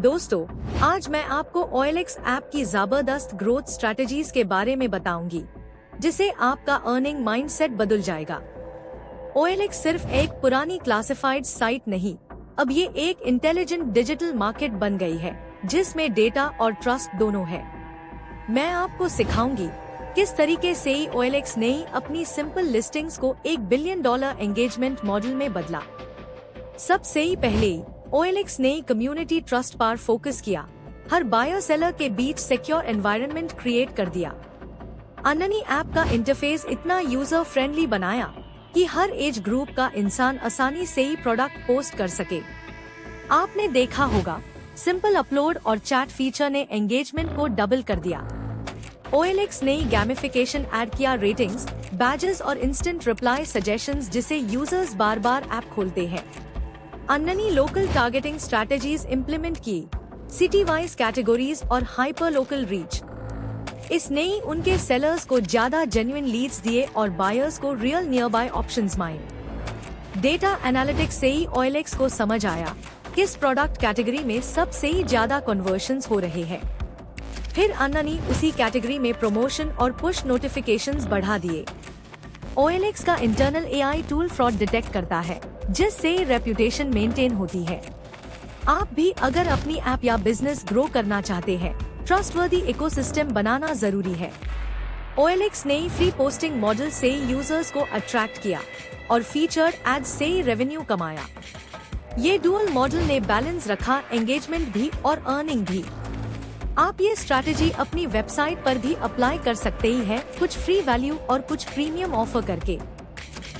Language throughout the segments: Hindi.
दोस्तों, आज मैं आपको OLX ऐप की जबरदस्त ग्रोथ स्ट्रैटेजीज के बारे में बताऊंगी, जिसे आपका अर्निंग माइंडसेट बदल जाएगा। OLX सिर्फ एक पुरानी क्लासिफाइड साइट नहीं, अब ये एक इंटेलिजेंट डिजिटल मार्केट बन गई है, जिसमें डेटा और ट्रस्ट दोनों है। मैं आपको सिखाऊंगी किस तरीके से OLX ने अपनी सिंपल लिस्टिंग्स को $1 बिलियन एंगेजमेंट मॉडल में बदला। सबसे पहले OLX ने कम्युनिटी ट्रस्ट पर फोकस किया, हर बायर सेलर के बीच सिक्योर एनवायरनमेंट क्रिएट कर दिया। अन्ननी ऐप का इंटरफेस इतना यूजर फ्रेंडली बनाया कि हर एज ग्रुप का इंसान आसानी से ही प्रोडक्ट पोस्ट कर सके। आपने देखा होगा, सिंपल अपलोड और चैट फीचर ने एंगेजमेंट को डबल कर दिया। OLX ने गैमिफिकेशन ऐड किया, रेटिंग्स, बैजेस और इंस्टेंट रिप्लाई सजेशंस, जिसे यूजर्स बार बार ऐप खोलते हैं। अन्ननी लोकल टारगेटिंग स्ट्रैटेजीज इम्प्लीमेंट की, सिटी वाइज कैटेगरीज और हाइपर लोकल रीच। इसने उनके सेलर्स को ज्यादा जेन्युइन लीड्स दिए और बायर्स को रियल नियर बाय ऑप्शंस मांगे। डेटा एनालिटिक्स से ही OLX को समझ आया किस प्रोडक्ट कैटेगरी में सबसे ज्यादा कन्वर्शंस हो रहे हैं। फिर अन्ननी उसी कैटेगरी में प्रमोशन और पुश नोटिफिकेशंस बढ़ा दिए। OLX का internal AI tool fraud detect करता है, जिससे रेप्यूटेशन मेंटेन होती है। आप भी अगर अपनी ऐप या बिजनेस ग्रो करना चाहते हैं, ट्रस्टवर्दी इकोसिस्टम बनाना जरूरी है। OLX ने फ्री पोस्टिंग मॉडल से यूजर्स को अट्रैक्ट किया और फीचर्ड एड्स से रेवेन्यू कमाया। ये डुअल मॉडल ने बैलेंस रखा, एंगेजमेंट भी और अर्निंग भी। आप ये स्ट्रैटेजी अपनी वेबसाइट पर भी अप्लाई कर सकते ही हैं, कुछ फ्री वैल्यू और कुछ प्रीमियम ऑफर करके।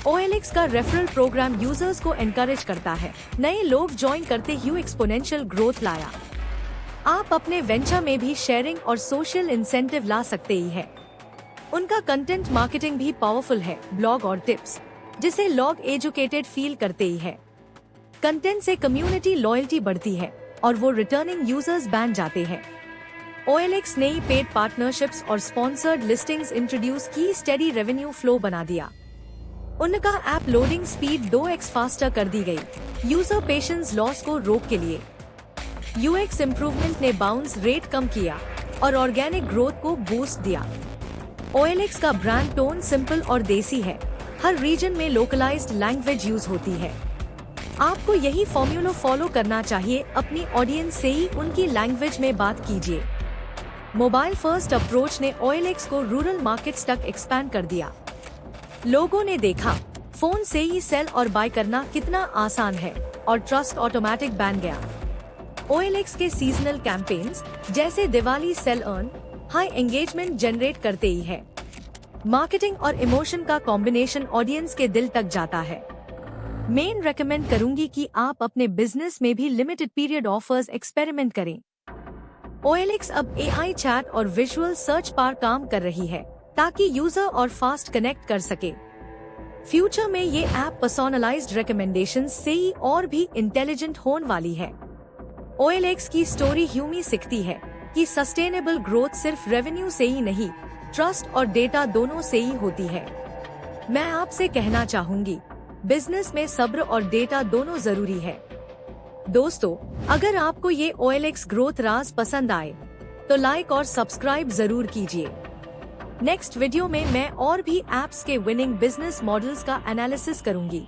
OLX का रेफरल प्रोग्राम यूजर्स को एनकरेज करता है, नए लोग ज्वाइन करते हुए एक्सपोनेंशियल ग्रोथ लाया। आप अपने वेंचर में भी शेयरिंग और सोशल इंसेंटिव ला सकते ही है। उनका कंटेंट मार्केटिंग भी पावरफुल है, ब्लॉग और टिप्स, जिसे लोग एजुकेटेड फील करते ही है। कंटेंट से कम्युनिटी लॉयल्टी बढ़ती है और वो रिटर्निंग यूजर्स बन जाते हैं। OLX ने पेड पार्टनरशिप्स और स्पॉन्सर्ड लिस्टिंग्स इंट्रोड्यूस की, स्टेडी रेवेन्यू फ्लो बना दिया। उनका app loading speed 2x faster कर दी गई, यूजर पेशेंस लॉस को रोक के लिए। UX इम्प्रूवमेंट ने बाउंस रेट कम किया और ऑर्गेनिक ग्रोथ को बूस्ट दिया। OLX का ब्रांड टोन सिंपल और देसी है, हर रीजन में लोकलाइज्ड लैंग्वेज यूज होती है। आपको यही फॉर्मूला फॉलो करना चाहिए, अपनी ऑडियंस से ही उनकी लैंग्वेज में बात कीजिए। मोबाइल फर्स्ट अप्रोच ने OLX को रूरल मार्केट्स तक एक्सपैंड कर दिया। लोगों ने देखा, फोन से ही सेल और बाय करना कितना आसान है और ट्रस्ट ऑटोमेटिक बन गया। OLX के सीजनल कैंपेन्स जैसे Diwali sale earn high engagement generate करते ही है। मार्केटिंग और इमोशन का कॉम्बिनेशन ऑडियंस के दिल तक जाता है। मैं रेकमेंड करूंगी कि आप अपने बिजनेस में भी लिमिटेड पीरियड ऑफर्स एक्सपेरिमेंट करें। OLX अब AI चैट और विजुअल सर्च पर काम कर रही है, ताकि यूजर और फास्ट कनेक्ट कर सके। फ्यूचर में ये ऐप पर्सोनलाइज्ड रिकमेंडेशंस से ही और भी इंटेलिजेंट होने वाली है। OLX की स्टोरी ह्यूमी सिखती है कि सस्टेनेबल ग्रोथ सिर्फ रेवेन्यू से ही नहीं, ट्रस्ट और डेटा दोनों से ही होती है। मैं आपसे कहना चाहूंगी, बिजनेस में सब्र और डेटा दोनों जरूरी है। दोस्तों, अगर आपको ये OLX ग्रोथ राज पसंद आए, तो लाइक और सब्सक्राइब जरूर कीजिए। नेक्स्ट वीडियो में मैं और भी ऐप्स के विनिंग बिजनेस मॉडल्स का एनालिसिस करूंगी।